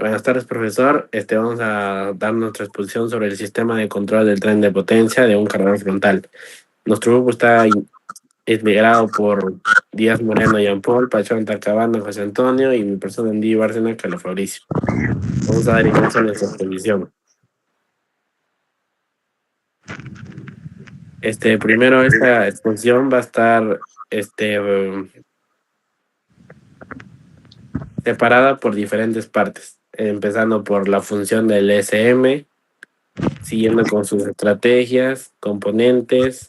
Buenas tardes, profesor. Vamos a dar nuestra exposición sobre el sistema de control del tren de potencia de un cargador frontal. Nuestro grupo está integrado por Díaz Moreno, Jean Paul, Pachón Tacabana, José Antonio y mi persona en Di Bárcena, Carlos Fabricio. Vamos a dar inicio a nuestra exposición. Primero esta exposición va a estar separada por diferentes partes, empezando por la función del SM, siguiendo con sus estrategias, componentes,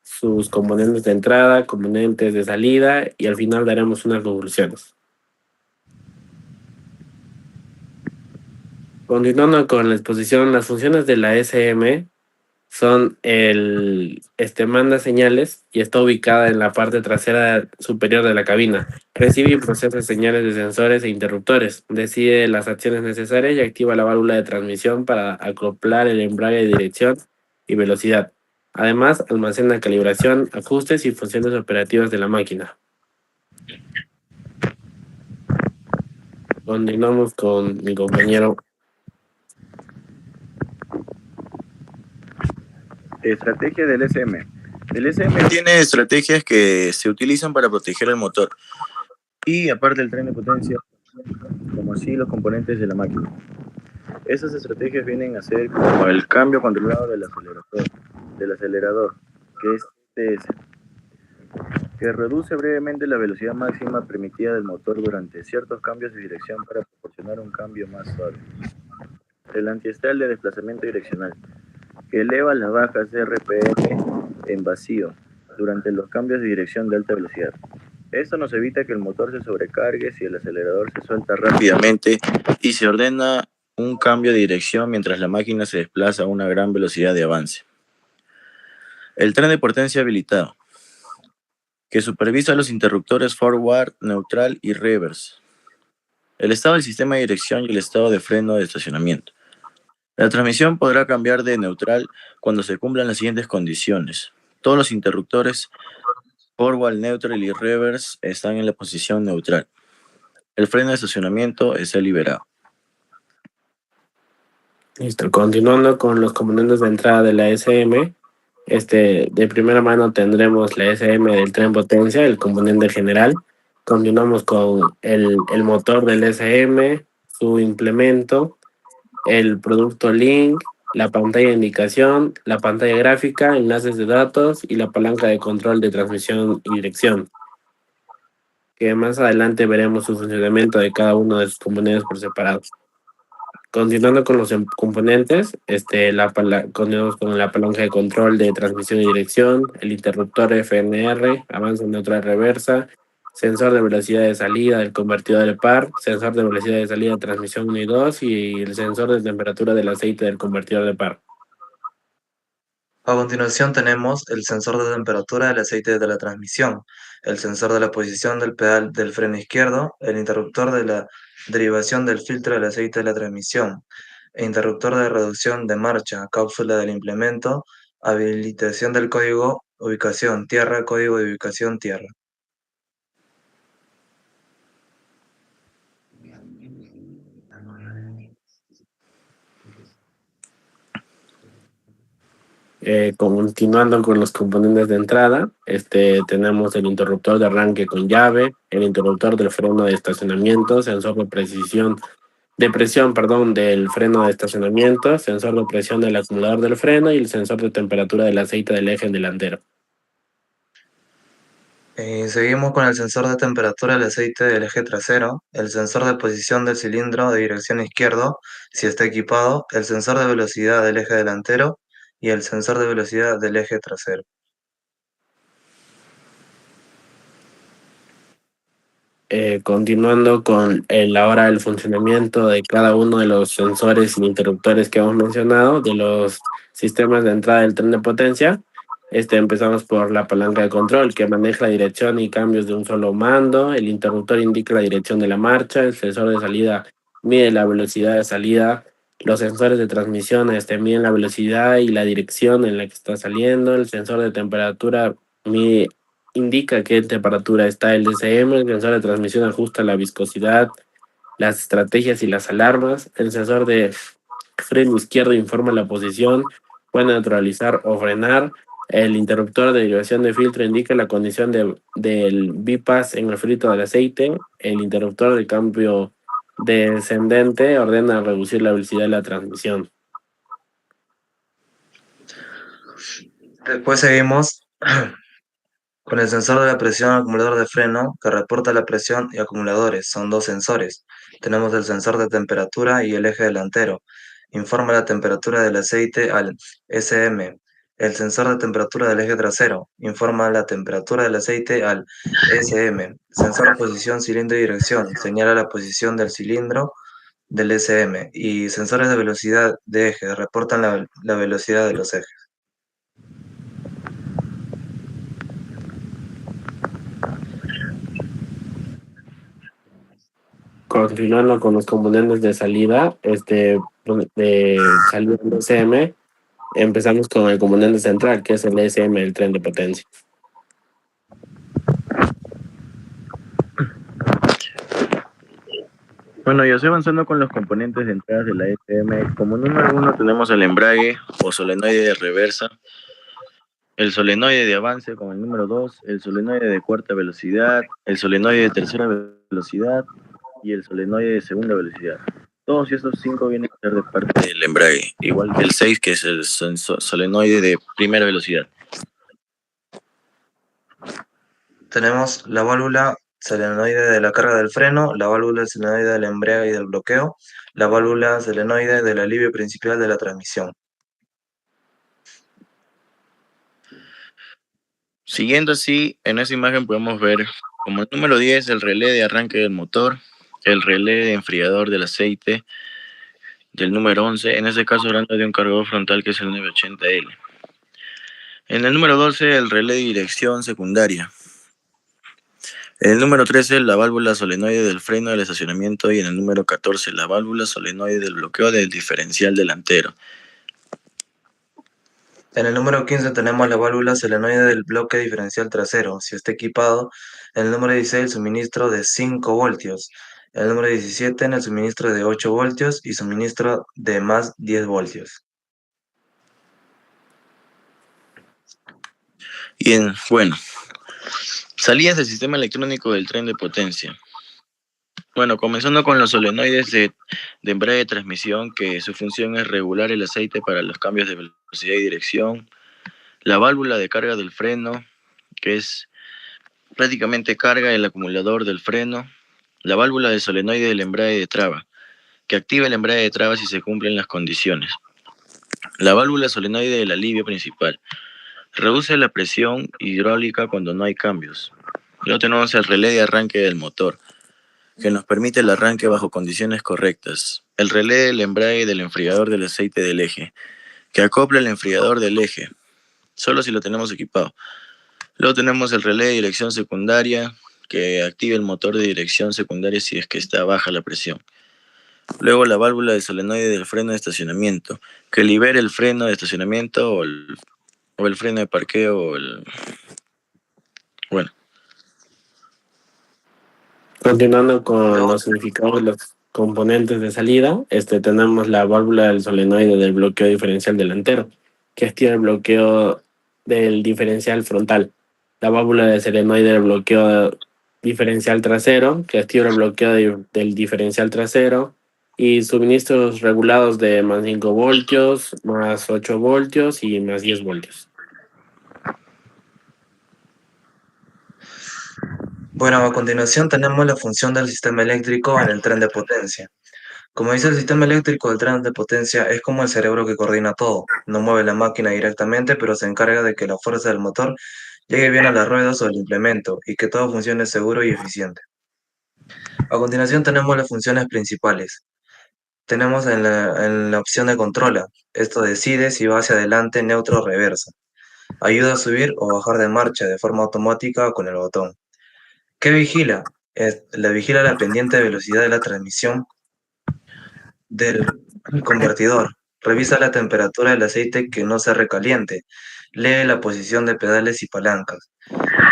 sus componentes de entrada, componentes de salida y al final daremos unas conclusiones. Continuando con la exposición, las funciones de la SM son manda señales y está ubicada en la parte trasera superior de la cabina. Recibe y procesa señales de sensores e interruptores. Decide las acciones necesarias y activa la válvula de transmisión para acoplar el embrague de dirección y velocidad. Además, almacena calibración, ajustes y funciones operativas de la máquina. Continuamos con mi compañero. Estrategia del SM. El SM tiene estrategias que se utilizan para proteger el motor y aparte el tren de potencia, como así los componentes de la máquina. Esas estrategias vienen a ser como el cambio controlado del acelerador, que es TS, que reduce brevemente la velocidad máxima permitida del motor durante ciertos cambios de dirección para proporcionar un cambio más suave. El antiestral de desplazamiento direccional, que eleva las bajas RPM en vacío durante los cambios de dirección de alta velocidad. Esto nos evita que el motor se sobrecargue si el acelerador se suelta rápidamente y se ordena un cambio de dirección mientras la máquina se desplaza a una gran velocidad de avance. El tren de potencia habilitado, que supervisa los interruptores forward, neutral y reverse, el estado del sistema de dirección y el estado de freno de estacionamiento. La transmisión podrá cambiar de neutral cuando se cumplan las siguientes condiciones. Todos los interruptores forward, neutral y reverse están en la posición neutral. El freno de estacionamiento está liberado. Listo. Continuando con los componentes de entrada de la SM, de primera mano tendremos la SM del tren potencia, el componente general. Continuamos con el motor del SM, su implemento, el producto link, la pantalla de indicación, la pantalla gráfica, enlaces de datos y la palanca de control de transmisión y dirección, que más adelante veremos su funcionamiento de cada uno de sus componentes por separado. Continuando con los componentes, continuamos con la palanca de control de transmisión y dirección, el interruptor FNR, avance neutral reversa, sensor de velocidad de salida del convertidor de par, sensor de velocidad de salida de transmisión 1 y 2 y el sensor de temperatura del aceite del convertidor de par. A continuación tenemos el sensor de temperatura del aceite de la transmisión, el sensor de la posición del pedal del freno izquierdo, el interruptor de la derivación del filtro del aceite de la transmisión, el interruptor de reducción de marcha, cápsula del implemento, habilitación del código, ubicación tierra, código de ubicación tierra. Continuando con los componentes de entrada, tenemos el interruptor de arranque con llave, el interruptor del freno de estacionamiento, sensor de presión del freno de estacionamiento, sensor de presión del acumulador del freno y el sensor de temperatura del aceite del eje delantero. Seguimos con el sensor de temperatura del aceite del eje trasero, el sensor de posición del cilindro de dirección izquierdo, si está equipado, el sensor de velocidad del eje delantero y el sensor de velocidad del eje trasero. Continuando con ahora el funcionamiento de cada uno de los sensores y interruptores que hemos mencionado, de los sistemas de entrada del tren de potencia. Empezamos por la palanca de control, que maneja la dirección y cambios de un solo mando. El interruptor indica la dirección de la marcha. El sensor de salida mide la velocidad de salida. Los sensores de transmisión miden la velocidad y la dirección en la que está saliendo. El sensor de temperatura indica qué temperatura está el DCM. El sensor de transmisión ajusta la viscosidad las estrategias y las alarmas. El sensor de freno izquierdo informa la posición, puede neutralizar o frenar. El interruptor de derivación de filtro indica la condición del bypass en el filtro del aceite. El interruptor de cambio descendente ordena reducir la velocidad de la transmisión. Después seguimos con el sensor de la presión acumulador de freno que reporta la presión y acumuladores. Son dos sensores. Tenemos el sensor de temperatura y el eje delantero. Informa la temperatura del aceite al SM. El sensor de temperatura del eje trasero. Informa la temperatura del aceite al SM. Sensor de posición, cilindro y dirección. Señala la posición del cilindro del SM. Y sensores de velocidad de eje. Reportan la velocidad de los ejes. Continuando con los componentes de salida, de salida del SM, empezamos con el componente central, que es el SM, el tren de potencia. Bueno, y así avanzando con los componentes de entradas de la SM, como número 1 tenemos el embrague o solenoide de reversa, el solenoide de avance con el número 2, el solenoide de cuarta velocidad, el solenoide de tercera velocidad y el solenoide de segunda velocidad. Todos estos 5 vienen a ser de parte del embrague, igual que el 6, que es el solenoide de primera velocidad. Tenemos la válvula solenoide de la carga del freno, la válvula solenoide del embrague y del bloqueo, la válvula solenoide del alivio principal de la transmisión. Siguiendo así, en esa imagen podemos ver como el número 10 el relé de arranque del motor, el relé de enfriador del aceite del número 11, en este caso hablando de un cargador frontal que es el 980L. En el número 12 el relé de dirección secundaria. En el número 13 la válvula solenoide del freno del estacionamiento y en el número 14 la válvula solenoide del bloqueo del diferencial delantero. En el número 15 tenemos la válvula solenoide del bloque diferencial trasero, si está equipado. En el número 16 el suministro de 5 voltios. En el número 17 en el suministro de 8 voltios y suministro de más 10 voltios. Y salidas del sistema electrónico del tren de potencia. Bueno, comenzando con los solenoides de embrague de transmisión, que su función es regular el aceite para los cambios de velocidad y dirección. La válvula de carga del freno, que es prácticamente carga el acumulador del freno. La válvula de solenoide del embrague de traba, que activa el embrague de traba si se cumplen las condiciones. La válvula solenoide del alivio principal. Reduce la presión hidráulica cuando no hay cambios. Luego tenemos el relé de arranque del motor, que nos permite el arranque bajo condiciones correctas. El relé del embrague del enfriador del aceite del eje, que acopla el enfriador del eje, solo si lo tenemos equipado. Luego tenemos el relé de dirección secundaria, que activa el motor de dirección secundaria si es que está baja la presión. Luego la válvula de solenoide del freno de estacionamiento, que libera el freno de estacionamiento o el freno de parqueo Bueno. Continuando con los significados de los componentes de salida, tenemos la válvula del solenoide del bloqueo diferencial delantero, que activa el bloqueo del diferencial frontal. La válvula del solenoide del bloqueo diferencial trasero, que activa el bloqueo del diferencial trasero, y suministros regulados de más 5 voltios, más 8 voltios y más 10 voltios. Bueno, a continuación tenemos la función del sistema eléctrico en el tren de potencia. Como dice el sistema eléctrico del tren de potencia, es como el cerebro que coordina todo. No mueve la máquina directamente, pero se encarga de que la fuerza del motor llegue bien a las ruedas o al implemento y que todo funcione seguro y eficiente. A continuación tenemos las funciones principales. Tenemos en la opción de controla. Esto decide si va hacia adelante, neutro o reversa. Ayuda a subir o bajar de marcha de forma automática o con el botón. ¿Qué vigila? Vigila la pendiente de velocidad de la transmisión del convertidor. Revisa la temperatura del aceite que no se recaliente. Lee la posición de pedales y palancas.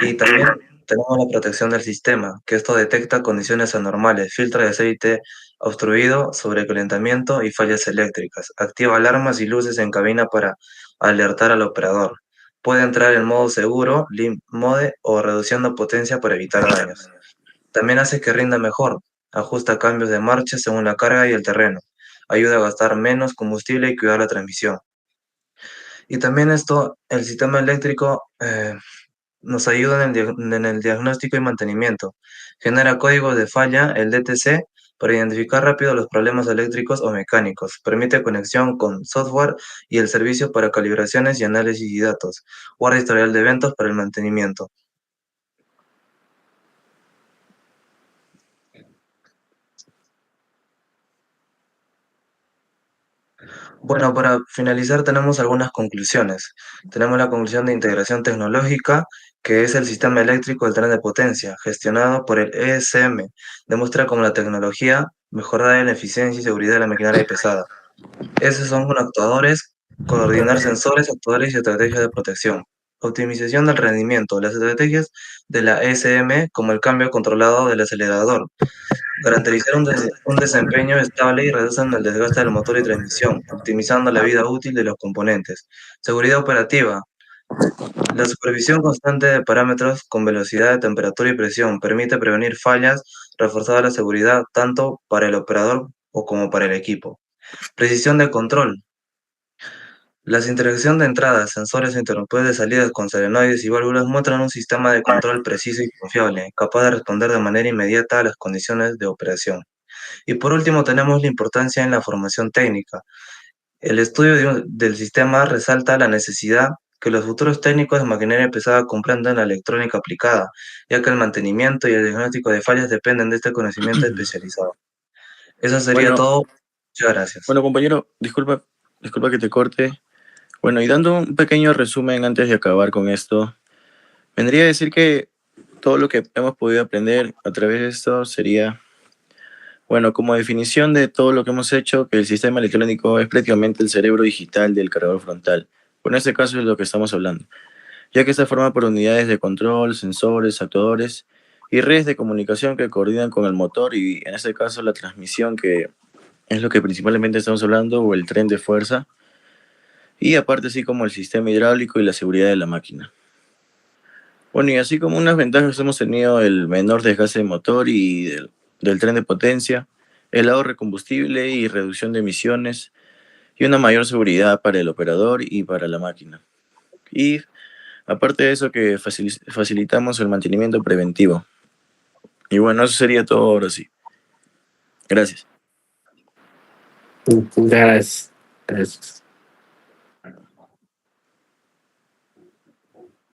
Y también tenemos la protección del sistema, que esto detecta condiciones anormales, filtra de aceite obstruido, sobrecalentamiento y fallas eléctricas. Activa alarmas y luces en cabina para alertar al operador. Puede entrar en modo seguro, limp mode o reduciendo potencia para evitar daños. También hace que rinda mejor, ajusta cambios de marcha según la carga y el terreno, ayuda a gastar menos combustible y cuidar la transmisión. Y también esto, el sistema eléctrico nos ayuda en el diagnóstico y mantenimiento. Genera códigos de falla, el DTC, para identificar rápido los problemas eléctricos o mecánicos. Permite conexión con software y el servicio para calibraciones y análisis de datos. Guarda historial de eventos para el mantenimiento. Bueno, para finalizar tenemos algunas conclusiones. Tenemos la conclusión de integración tecnológica, que es el sistema eléctrico del tren de potencia, gestionado por el ESM. Demuestra cómo la tecnología mejora la eficiencia y seguridad de la maquinaria pesada. Esos son con actuadores, coordinar sensores, actuadores y estrategias de protección. Optimización del rendimiento. Las estrategias de la ESM, como el cambio controlado del acelerador, garantizar un desempeño estable y reducen el desgaste del motor y transmisión, optimizando la vida útil de los componentes. Seguridad operativa. La supervisión constante de parámetros con velocidad, temperatura y presión permite prevenir fallas, reforzar la seguridad tanto para el operador o como para el equipo. Precisión de control. Las interacciones de entradas, sensores e interruptores de salidas con solenoides y válvulas muestran un sistema de control preciso y confiable, capaz de responder de manera inmediata a las condiciones de operación. Y por último, tenemos la importancia en la formación técnica. El estudio del sistema resalta la necesidad que los futuros técnicos de maquinaria pesada comprendan la electrónica aplicada, ya que el mantenimiento y el diagnóstico de fallas dependen de este conocimiento especializado. Eso sería Bueno, todo. Muchas gracias. bueno, compañero, disculpa que te corte. Bueno, y dando un pequeño resumen antes de acabar con esto, vendría a decir que todo lo que hemos podido aprender a través de esto sería, bueno, como definición de todo lo que hemos hecho, que el sistema electrónico es prácticamente el cerebro digital del cargador frontal. Bueno, en este caso es lo que estamos hablando, ya que está formado por unidades de control, sensores, actuadores y redes de comunicación que coordinan con el motor y en este caso la transmisión, que es lo que principalmente estamos hablando, o el tren de fuerza, y aparte así como el sistema hidráulico y la seguridad de la máquina. Bueno, y así como unas ventajas hemos tenido el menor desgaste de motor y del tren de potencia, el ahorro de combustible y reducción de emisiones, y una mayor seguridad para el operador y para la máquina. Y aparte de eso que facilitamos el mantenimiento preventivo. Y bueno, eso sería todo ahora sí. Gracias. Gracias. Gracias.